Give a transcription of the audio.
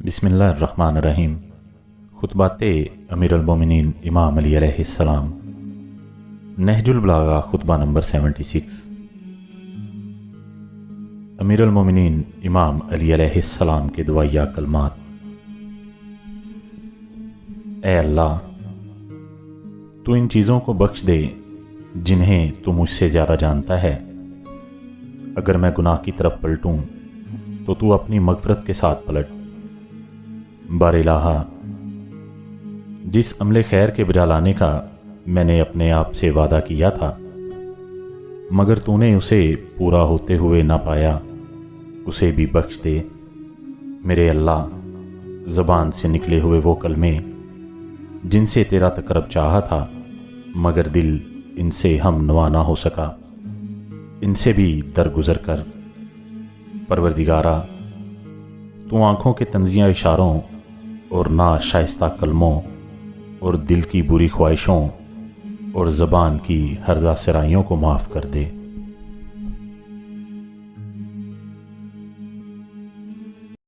بسم اللہ الرحمن الرحیم۔ خطبات امیر المومنین امام علی علیہ السلام، نہج البلاغہ، خطبہ نمبر 76۔ امیر المومنین امام علی علیہ السلام کے دعائیہ کلمات۔ اے اللہ، تو ان چیزوں کو بخش دے جنہیں تو مجھ سے زیادہ جانتا ہے۔ اگر میں گناہ کی طرف پلٹوں تو اپنی مغفرت کے ساتھ پلٹ۔ بار الہا، جس عمل خیر کے بجا لانے کا میں نے اپنے آپ سے وعدہ کیا تھا مگر تو نے اسے پورا ہوتے ہوئے نہ پایا، اسے بھی بخش دے۔ میرے اللہ، زبان سے نکلے ہوئے وہ کلمے جن سے تیرا تقرب چاہا تھا مگر دل ان سے ہم نوا نہ ہو سکا، ان سے بھی درگزر کر۔ پروردگارا، تو آنکھوں کے تنزیہ اشاروں اور نا شائستہ کلموں اور دل کی بری خواہشوں اور زبان کی ہرزہ سرائیوں کو معاف کر دے۔